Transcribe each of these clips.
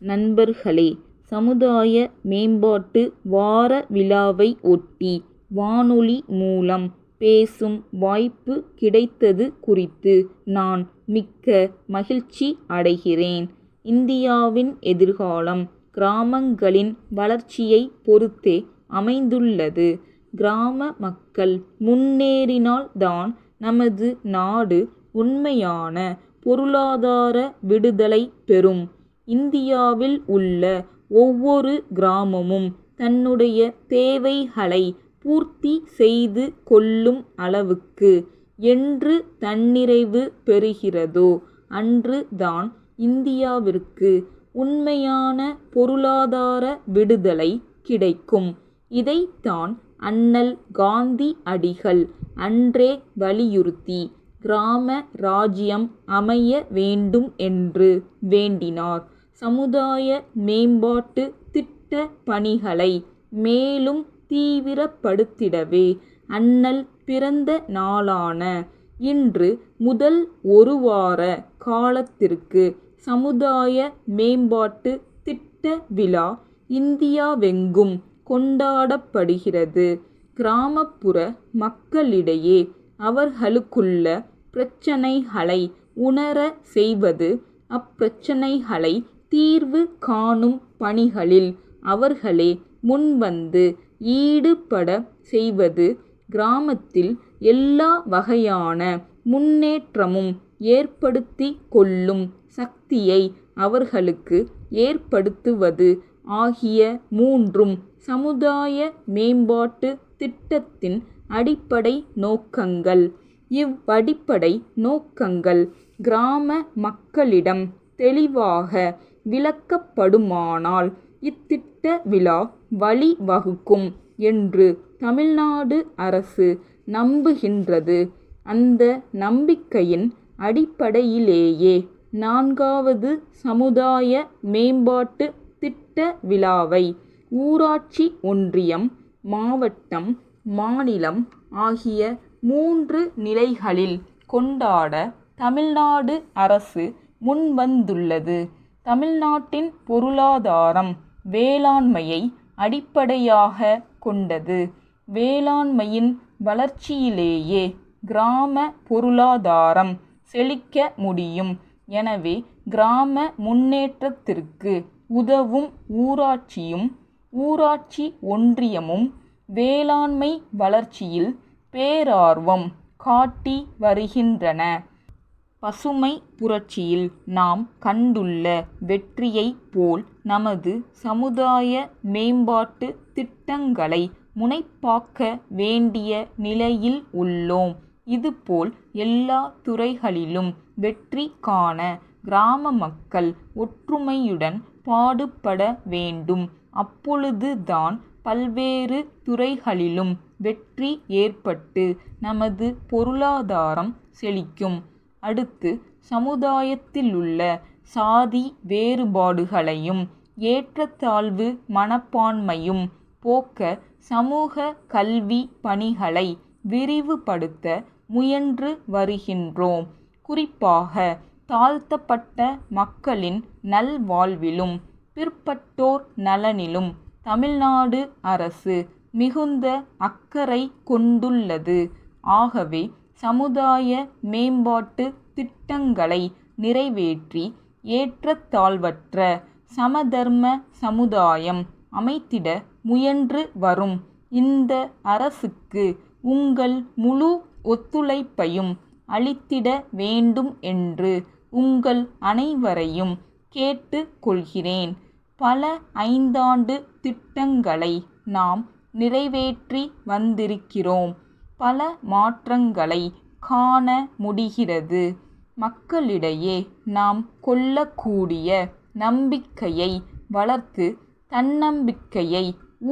நண்பர்களே, சமுதாய மேம்பாட்டு வார விழாவை ஒட்டி வானொலி மூலம் பேசும் வாய்ப்பு கிடைத்தது குறித்து நான் மிக்க மகிழ்ச்சி அடைகிறேன். இந்தியாவின் எதிர்காலம் கிராமங்களின் வளர்ச்சியை பொறுத்தே அமைந்துள்ளது. கிராம மக்கள் முன்னேறினால்தான் நமது நாடு உண்மையான பொருளாதார விடுதலை பெறும். இந்தியாவில் உள்ள ஒவ்வொரு கிராமமும் தன்னுடைய தேவைகளை பூர்த்தி செய்து கொள்ளும் அளவுக்கு என்று தன்னிறைவு பெறுகிறதோ அன்று தான் இந்தியாவிற்கு உண்மையான பொருளாதார விடுதலை கிடைக்கும். இதைத்தான் அண்ணல் காந்தி அடிகள் அன்றே வலியுறுத்தி கிராம ராஜ்யம் அமைய வேண்டும் என்று வேண்டினார். சமுதாய மேம்பாட்டு திட்ட பணிகளை மேலும் தீவிரப்படுத்திடவே அண்ணல் பிறந்த நாளான இன்று முதல் ஒரு வார காலத்திற்கு சமுதாய மேம்பாட்டு திட்ட விழா இந்தியாவெங்கும் கொண்டாடப்படுகிறது. கிராமப்புற மக்களிடையே அவர்களுக்குள்ள பிரச்சனைகளை உணர செய்வது, அப்பிரச்சனைகளை தீர்வு காணும் பணிகளில் அவர்களே முன்வந்து ஈடுபட செய்வது, கிராமத்தில் எல்லா வகையான முன்னேற்றமும் ஏற்படுத்தி கொள்ளும் சக்தியை அவர்களுக்கு ஏற்படுத்துவது ஆகிய மூன்றும் சமுதாய மேம்பாட்டு திட்டத்தின் அடிப்படை நோக்கங்கள். இவ்வடிப்படை நோக்கங்கள் கிராம மக்களிடம் தெளிவாக விளக்கப்படுமானால் இத்திட்ட விழா வழிவகுக்கும் என்று தமிழ்நாடு அரசு நம்புகின்றது. அந்த நம்பிக்கையின் அடிப்படையிலேயே 4வது சமுதாய மேம்பாட்டு திட்ட விழாவை ஊராட்சி ஒன்றியம், மாவட்டம், மாநிலம் ஆகிய 3 நிலைகளில் கொண்டாட தமிழ்நாடு அரசு முன்வந்துள்ளது. தமிழ்நாட்டின் பொருளாதாரம் வேளாண்மையை அடிப்படையாக கொண்டது. வேளாண்மையின் வளர்ச்சியிலேயே கிராம பொருளாதாரம் செழிக்க முடியும். எனவே கிராம முன்னேற்றத்திற்கு உதவும் ஊராட்சியும் ஊராட்சி ஒன்றியமும் வேளாண்மை வளர்ச்சியில் பேரார்வம் காட்டி வருகின்றன. பசுமை புரட்சியில் நாம் கண்டுள்ள வெற்றியைப் போல் நமது சமுதாய மேம்பாட்டு திட்டங்களை முனைப்பாக்க வேண்டிய நிலையில் உள்ளோம். இதுபோல் எல்லா துறைகளிலும் வெற்றி காண கிராம மக்கள் ஒற்றுமையுடன் பாடுபட வேண்டும். அப்பொழுது தான் பல்வேறு துறைகளிலும் வெற்றி ஏற்பட்டு நமது பொருளாதாரம் செழிக்கும். அடுத்து, சமுதாயத்திலுள்ள சாதி வேறுபாடுகளையும் ஏற்றத்தாழ்வு மனப்பான்மையும் போக்க சமூக கல்வி பணிகளை விரிவுபடுத்த முயன்று வருகின்றோம். குறிப்பாக தாழ்த்தப்பட்ட மக்களின் நல்வாழ்விலும் பிற்பட்டோர் நலனிலும் தமிழ்நாடு அரசு மிகுந்த அக்கறை கொண்டுள்ளது. ஆகவே சமுதாய மேம்பாட்டு திட்டங்களை நிறைவேற்றி ஏற்றத்தாழ்வற்ற சமதர்ம சமுதாயம் அமைத்திட முயன்று வரும் இந்த அரசுக்கு உங்கள் முழு ஒத்துழைப்பையும் அளித்திட வேண்டும் என்று உங்கள் அனைவரையும் கேட்டுக் கொள்கிறேன். பல 5 ஆண்டு திட்டங்களை நாம் நிறைவேற்றி வந்திருக்கிறோம். பல மாற்றங்களை காண முடிகிறது. மக்களிடையே நாம் கொள்ளக்கூடிய நம்பிக்கையை வளர்த்து தன்னம்பிக்கையை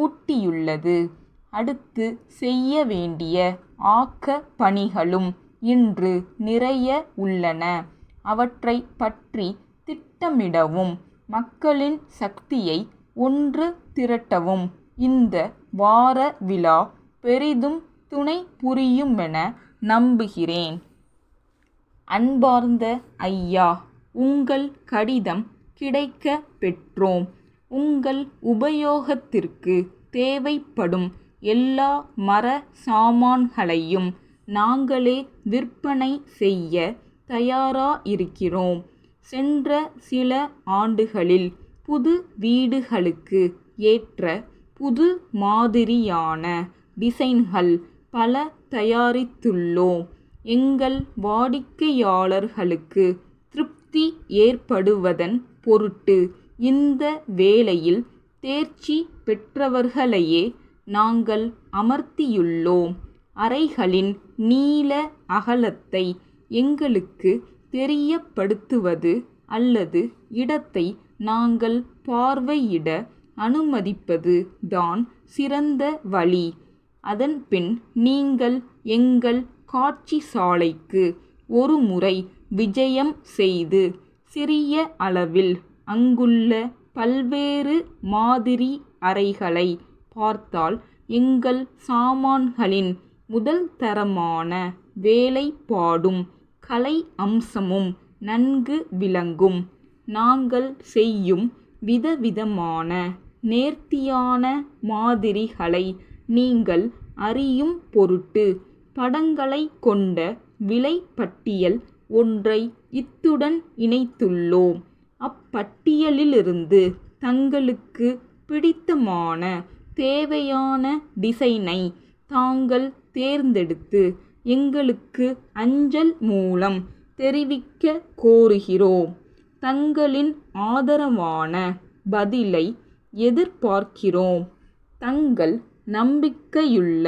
ஊட்டியுள்ளது. அடுத்து செய்ய வேண்டிய ஆக்க பணிகளும் இன்று நிறைய உள்ளன. அவற்றை பற்றி திட்டமிடவும் மக்களின் சக்தியை ஒன்று திரட்டவும் இந்த வார விழா பெரிதும் துணை புரியுமென நம்புகிறேன். அன்பார்ந்த ஐயா, உங்கள் கடிதம் கிடைக்க பெற்றோம். உங்கள் உபயோகத்திற்கு தேவைப்படும் எல்லா மர சாமான்களையும் நாங்களே விற்பனை செய்ய தயாராயிருக்கிறோம். சென்ற சில ஆண்டுகளில் புது வீடுகளுக்கு ஏற்ற புது மாதிரியான டிசைன்கள் பல தயாரித்துள்ளோம். எங்கள் வாடிக்கையாளர்களுக்கு திருப்தி ஏற்படுவதன் பொருட்டு இந்த வேலையில் தேர்ச்சி பெற்றவர்களையே நாங்கள் அமர்த்தியுள்ளோம். அறைகளின் நீள அகலத்தை எங்களுக்கு தெரியப்படுத்துவது அல்லது இடத்தை நாங்கள் பார்வையிட அனுமதிப்பது தான் சிறந்த வழி. அதன்பின் நீங்கள் எங்கள் காட்சி சாலைக்கு ஒரு முறை விஜயம் செய்து சிறிய அளவில் அங்குள்ள பல்வேறு மாதிரி அறைகளை பார்த்தால் எங்கள் சாமான்களின் முதல் தரமான வேலைப்பாடும் கலை அம்சமும் நன்கு விளங்கும். நாங்கள் செய்யும் விதவிதமான நேர்த்தியான மாதிரிகளை நீங்கள் அறியும் பொருட்டு படங்களை கொண்ட விலைப்பட்டியல் ஒன்றை இத்துடன் இணைத்துள்ளோம். அப்பட்டியலிலிருந்து தங்களுக்கு பிடித்தமான தேவையான டிசைனை தாங்கள் தேர்ந்தெடுத்து எங்களுக்கு அஞ்சல் மூலம் தெரிவிக்க கோருகிறோம். தங்களின் ஆதரவான பதிலை எதிர்பார்க்கிறோம். தங்கள் நம்பிக்கையுள்ள